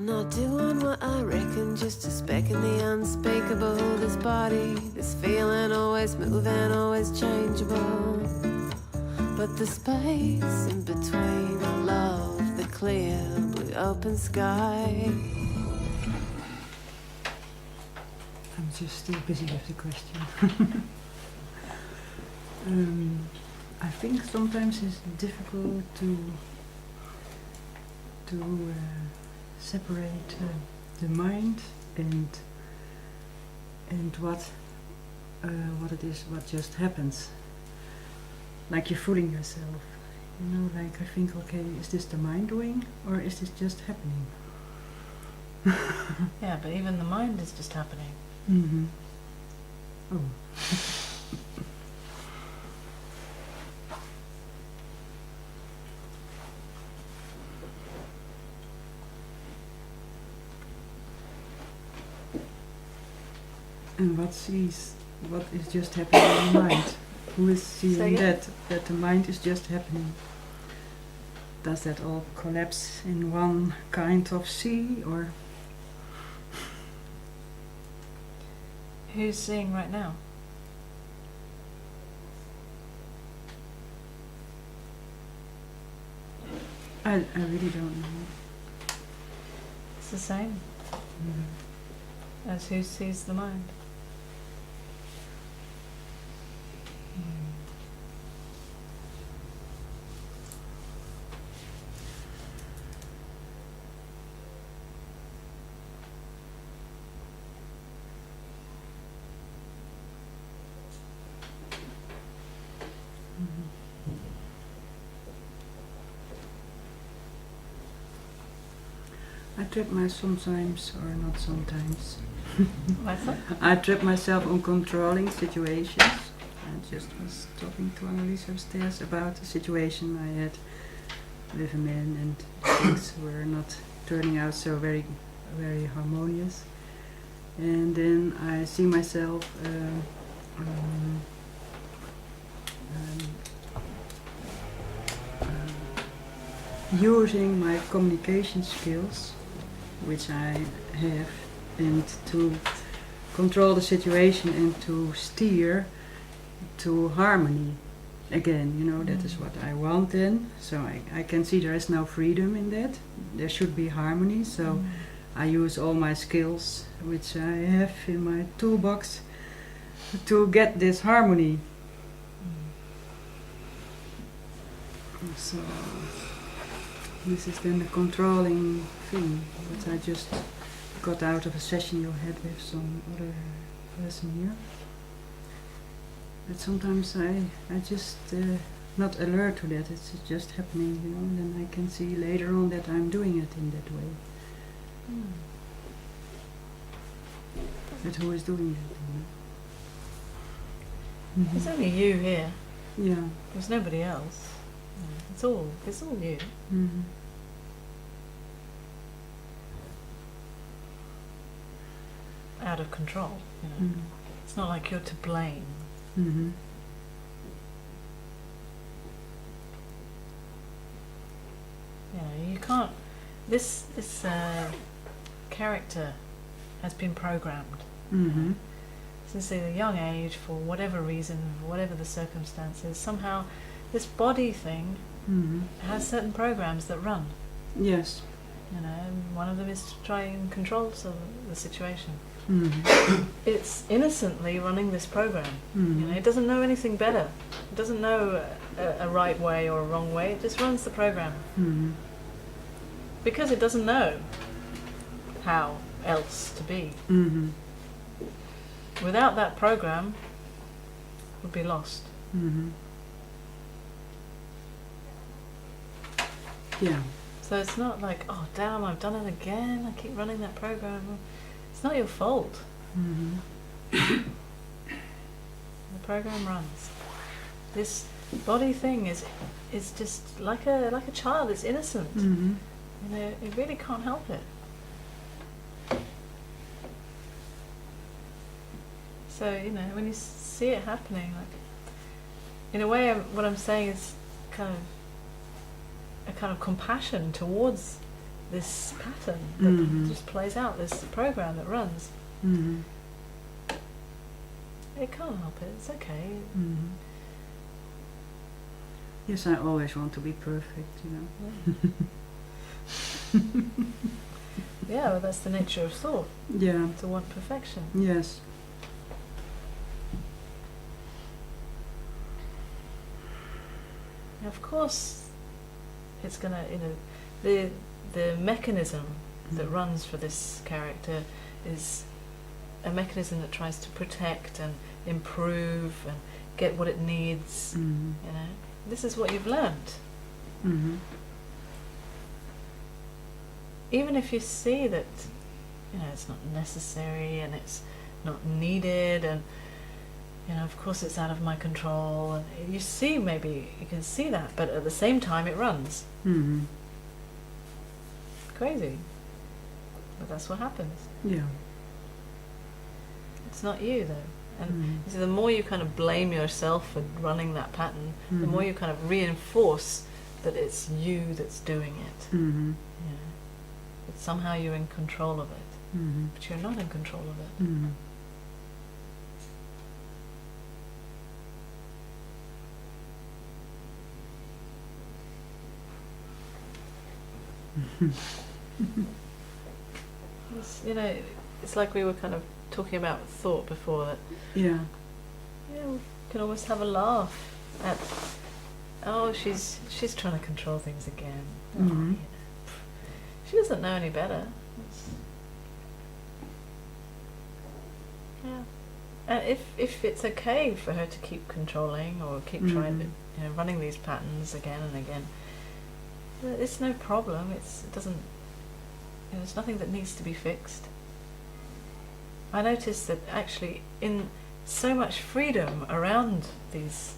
I'm not doing what I reckon, just a speck in the unspeakable. This body, this feeling, always moving, always changeable. But the space in between, I love the clear blue open sky. I'm just still busy with the question. I think sometimes it's difficult to separate the mind and what it is, what just happens. Like you're fooling yourself, you know. Like I think, okay, is this the mind doing, or is this just happening? Yeah, but even the mind is just happening. Mm-hmm. Oh. And what is just happening in the mind? Who is seeing that the mind is just happening? Does that all collapse in one kind of sea, or? Who's seeing right now? I really don't know. It's the same as who sees the mind. I trap myself sometimes, or not sometimes. What's that? I trap myself on controlling situations. I just was talking to Annelies upstairs about a situation I had with a man, and things were not turning out so very, very harmonious. And then I see myself using my communication skills, which I have, and to control the situation and to steer to harmony again. You know, that is what I want then. So I can see there is no freedom in that. There should be harmony. So I use all my skills, which I have in my toolbox, to get this harmony. So this is then the controlling thing, which I just got out of a session you had with some other person here. But sometimes I just not alert to that, it's just happening, you know, and then I can see later on that I'm doing it in that way. But who is doing that? You know? There's only you here. Yeah. There's nobody else. It's all you. Mm-hmm. Out of control. You know? Mm-hmm. It's not like you're to blame. Mm-hmm. You know, you can't. This character has been programmed Mm-hmm. since a young age, for whatever reason, whatever the circumstances. Somehow, this body thing Mm-hmm. has certain programs that run. Yes. You know, and one of them is to try and control the situation. Mm-hmm. It's innocently running this program. Mm-hmm. You know, it doesn't know anything better. It doesn't know a right way or a wrong way. It just runs the program Mm-hmm. because it doesn't know how else to be. Mm-hmm. Without that program, would be lost. Mm-hmm. Yeah. So it's not like, oh damn, I've done it again. I keep running that program. It's not your fault. Mm-hmm. The program runs. This body thing is just like a child. It's innocent. Mm-hmm. You know, it really can't help it. So you know, when you see it happening, like in a way, what I'm saying is kind of a kind of compassion towards this pattern that just plays out, this program that runs. It can't help it. It's okay. Yes, I always want to be perfect, you know. Yeah, well, that's the nature of thought. Yeah. To want perfection. Yes. Of course, it's gonna, the mechanism that runs for this character is a mechanism that tries to protect and improve and get what it needs. You know, this is what you've learned. Even if you see that, you know, it's not necessary and it's not needed, and you know, of course it's out of my control, and you see, maybe you can see that, but at the same time it runs. Crazy, but that's what happens. Yeah. It's not you though, and so the more you kind of blame yourself for running that pattern, the more you kind of reinforce that it's you that's doing it. You know, that somehow you're in control of it, but you're not in control of it. You know, it's like we were kind of talking about thought before, that Yeah. we can almost have a laugh at, oh, she's trying to control things again. Oh, you know, she doesn't know any better. Yeah, and if it's okay for her to keep controlling or keep trying to, you know, running these patterns again and again, it's no problem. It doesn't. You know, there's nothing that needs to be fixed. I noticed that actually, in so much freedom around these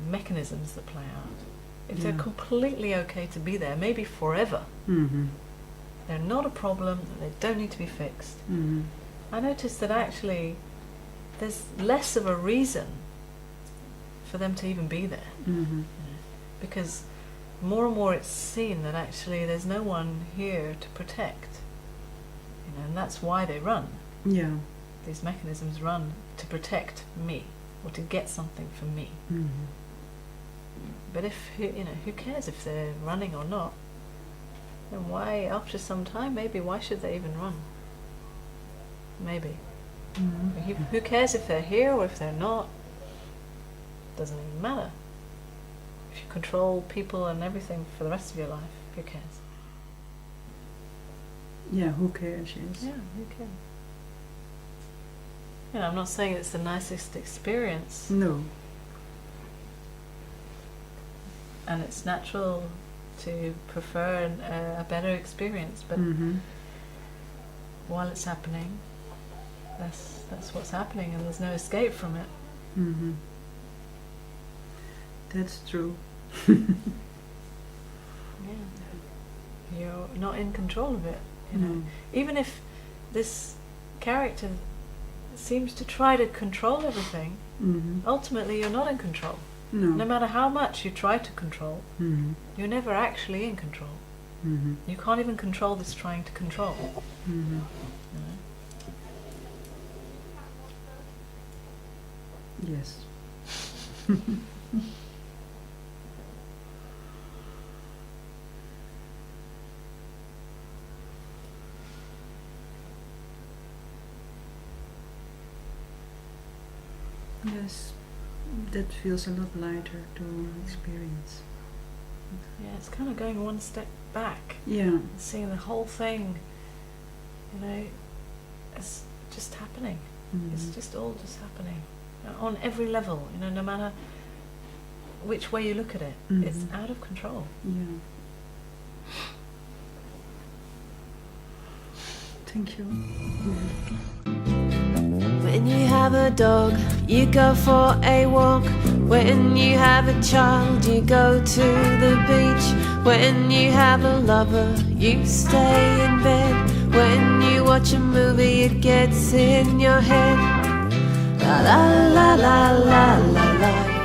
mechanisms that play out, if they're completely okay to be there, maybe forever, they're not a problem. They don't need to be fixed. I noticed that actually, there's less of a reason for them to even be there, you know, because more and more it's seen that actually there's no one here to protect, you know, and that's why they run. Yeah. These mechanisms run to protect me or to get something from me. But if, you know, who cares if they're running or not? Then why, after some time, maybe why should they even run? Maybe. Who cares if they're here or if they're not? Doesn't even matter. If you control people and everything for the rest of your life, who cares? Yeah, who cares, yes. Yeah, who cares? You know, I'm not saying it's the nicest experience. No. And it's natural to prefer a better experience, but while it's happening, that's what's happening, and there's no escape from it. That's true. Yeah, you're not in control of it. You know, even if this character seems to try to control everything, ultimately you're not in control. No matter how much you try to control, you're never actually in control. You can't even control this trying to control. You know? Yes. Yes, that feels a lot lighter to experience. Yeah, it's kind of going one step back. Yeah. And seeing the whole thing, you know, as just happening. It's just all just happening on every level. You know, no matter which way you look at it, it's out of control. Yeah. Thank you. When you have a dog, you go for a walk. When you have a child, you go to the beach. When you have a lover, you stay in bed. When you watch a movie, it gets in your head. La la la la la la la.